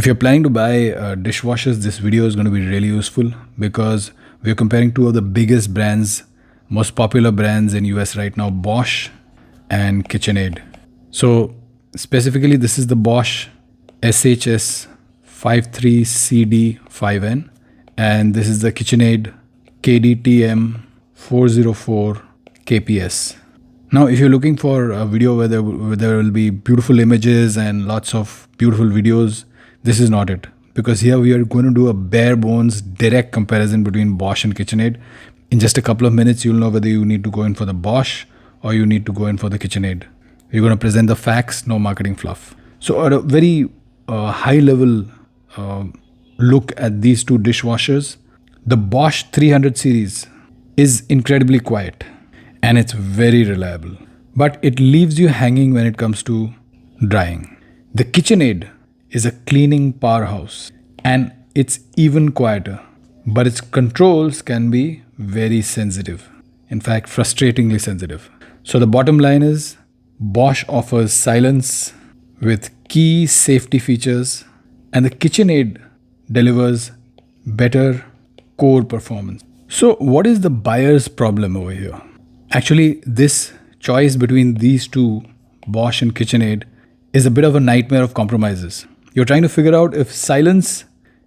If you're planning to buy dishwashers, this video is going to be really useful because we're comparing two of the biggest brands, most popular brands in US right now, Bosch and KitchenAid. So specifically, this is the Bosch SHS 53CD5N and this is the KitchenAid KDTM404KPS. Now, if you're looking for a video where there will be beautiful images and lots of beautiful videos, this is not it. Because here we are going to do a bare bones direct comparison between Bosch and KitchenAid. In just a couple of minutes, you'll know whether you need to go in for the Bosch or you need to go in for the KitchenAid. We're going to present the facts, no marketing fluff. So at a very high level look at these two dishwashers, the Bosch 300 series is incredibly quiet and it's very reliable, but it leaves you hanging when it comes to drying. The KitchenAid is a cleaning powerhouse and it's even quieter, but its controls can be very sensitive. In fact, frustratingly sensitive. So the bottom line is Bosch offers silence with key safety features and the KitchenAid delivers better core performance. So what is the buyer's problem over here? Actually, this choice between these two, Bosch and KitchenAid, is a bit of a nightmare of compromises. You're trying to figure out if silence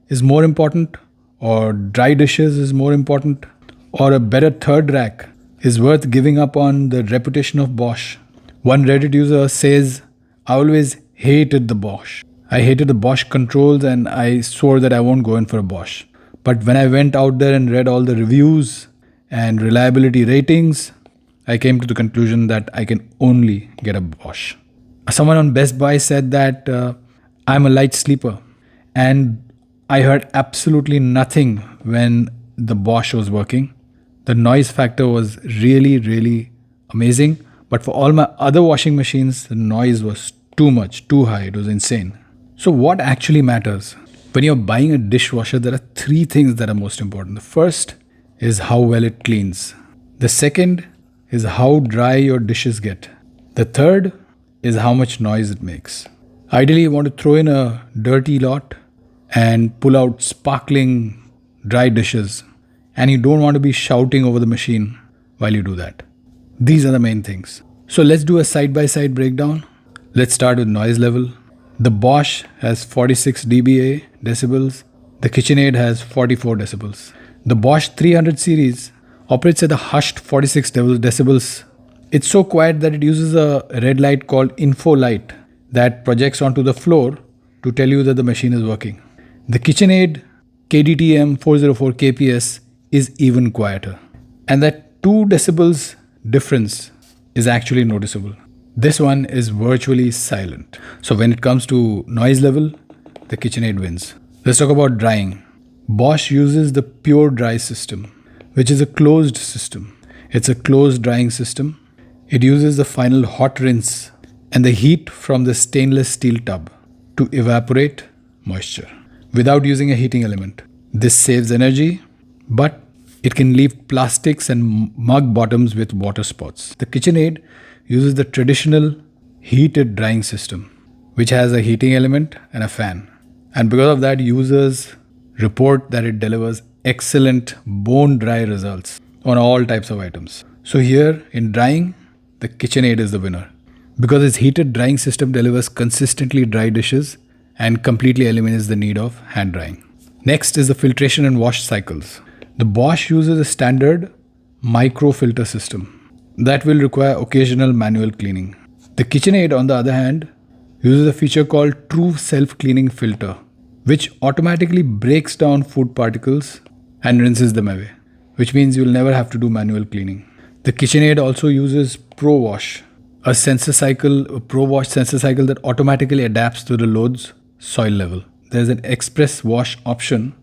is more important or dry dishes is more important or a better third rack is worth giving up on the reputation of Bosch. One Reddit user says, I always hated the Bosch. I hated the Bosch controls and I swore that I won't go in for a Bosch. But when I went out there and read all the reviews and reliability ratings, I came to the conclusion that I can only get a Bosch. Someone on Best Buy said that I'm a light sleeper and I heard absolutely nothing when the Bosch was working. The noise factor was really, really amazing. But for all my other washing machines, the noise was too much, too high. It was insane. So what actually matters? When you're buying a dishwasher, there are three things that are most important. The first is how well it cleans. The second is how dry your dishes get. The third is how much noise it makes. Ideally, you want to throw in a dirty lot and pull out sparkling dry dishes. And you don't want to be shouting over the machine while you do that. These are the main things. So let's do a side-by-side breakdown. Let's start with noise level. The Bosch has 46 dBA decibels. The KitchenAid has 44 decibels. The Bosch 300 series operates at a hushed 46 decibels. It's so quiet that it uses a red light called info light that projects onto the floor to tell you that the machine is working. The KitchenAid KDTM404KPS is even quieter. And that 2 decibels difference is actually noticeable. This one is virtually silent. So when it comes to noise level, the KitchenAid wins. Let's talk about drying. Bosch uses the pure dry system, which is a closed system. It's a closed drying system. It uses the final hot rinse and the heat from the stainless steel tub to evaporate moisture without using a heating element. This saves energy, but it can leave plastics and mug bottoms with water spots. The KitchenAid uses the traditional heated drying system, which has a heating element and a fan. And because of that, users report that it delivers excellent bone dry results on all types of items. So here in drying, the KitchenAid is the winner because its heated drying system delivers consistently dry dishes and completely eliminates the need of hand drying. Next is the filtration and wash cycles. The Bosch uses a standard micro filter system that will require occasional manual cleaning. The KitchenAid, on the other hand, uses a feature called True Self-Cleaning Filter, which automatically breaks down food particles and rinses them away, which means you'll never have to do manual cleaning. The KitchenAid also uses Pro Wash, a Pro Wash sensor cycle that automatically adapts to the load's soil level. There's an express wash option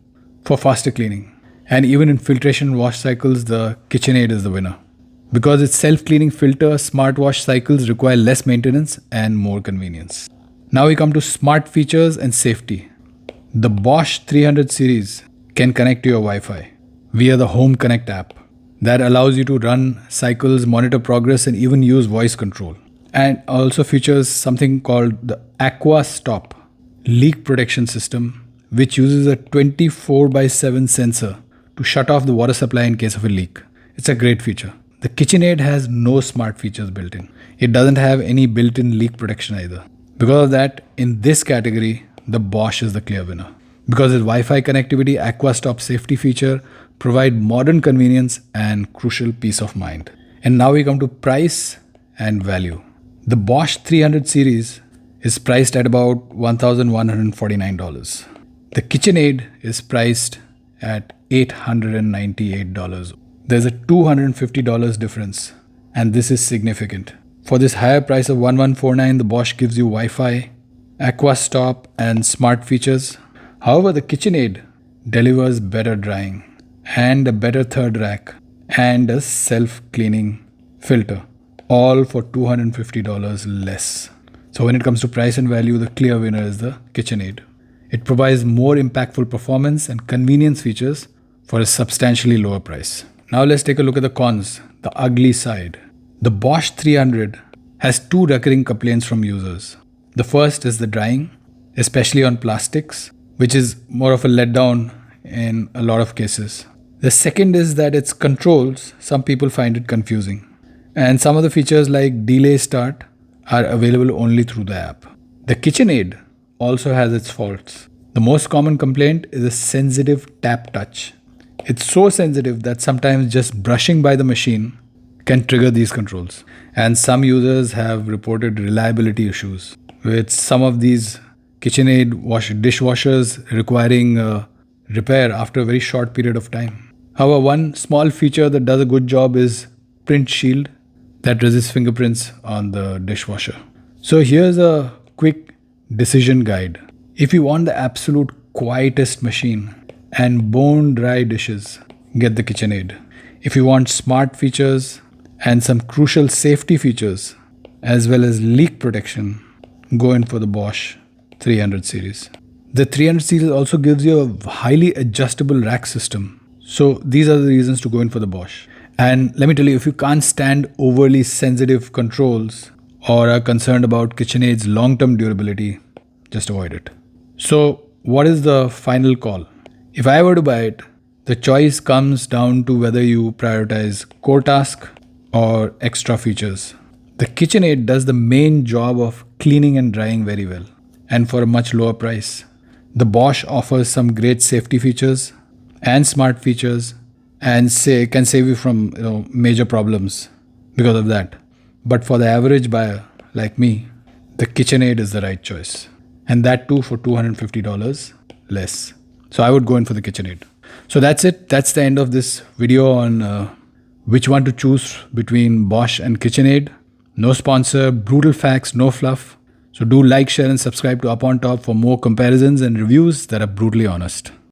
for faster cleaning. And even in filtration wash cycles, the KitchenAid is the winner. Because its self-cleaning filter, smart wash cycles require less maintenance and more convenience. Now we come to smart features and safety. The Bosch 300 series can connect to your Wi-Fi via the Home Connect app that allows you to run cycles, monitor progress, and even use voice control. And also features something called the Aqua Stop, leak protection system, which uses a 24/7 sensor to shut off the water supply in case of a leak. It's a great feature. The KitchenAid has no smart features built in. It doesn't have any built-in leak protection either. Because of that, in this category, the Bosch is the clear winner. Because its Wi-Fi connectivity, AquaStop safety feature provide modern convenience and crucial peace of mind. And now we come to price and value. The Bosch 300 series is priced at about $1,149. The KitchenAid is priced at $898. There's a $250 difference, and this is significant. For this higher price of $1,149, the Bosch gives you Wi-Fi, AquaStop, and smart features. However, the KitchenAid delivers better drying and a better third rack and a self-cleaning filter, all for $250 less. So when it comes to price and value, the clear winner is the KitchenAid. It provides more impactful performance and convenience features for a substantially lower price. Now let's take a look at the cons, the ugly side. The Bosch 300 has two recurring complaints from users. The first is the drying, especially on plastics, which is more of a letdown in a lot of cases. The second is that its controls, some people find it confusing. And some of the features like delay start are available only through the app. The KitchenAid also has its faults. The most common complaint is a sensitive tap touch. It's so sensitive that sometimes just brushing by the machine can trigger these controls. And some users have reported reliability issues with some of these KitchenAid dishwashers requiring repair after a very short period of time. However, one small feature that does a good job is print shield that resists fingerprints on the dishwasher. So here's a quick decision guide. If you want the absolute quietest machine and bone dry dishes, get the KitchenAid. If you want smart features and some crucial safety features as well as leak protection, go in for the Bosch 300 series. The 300 series also gives you a highly adjustable rack system. So these are the reasons to go in for the Bosch. And let me tell you, if you can't stand overly sensitive controls or are concerned about KitchenAid's long-term durability, just avoid it. So what is the final call? If I were to buy it, the choice comes down to whether you prioritize core task or extra features. The KitchenAid does the main job of cleaning and drying very well, and for a much lower price. The Bosch offers some great safety features and smart features and can save you from major problems because of that. But for the average buyer like me, the KitchenAid is the right choice. And that too for $250 less. So I would go in for the KitchenAid. So that's it. That's the end of this video on which one to choose between Bosch and KitchenAid. No sponsor, brutal facts, no fluff. So do like, share and subscribe to Up on Top for more comparisons and reviews that are brutally honest.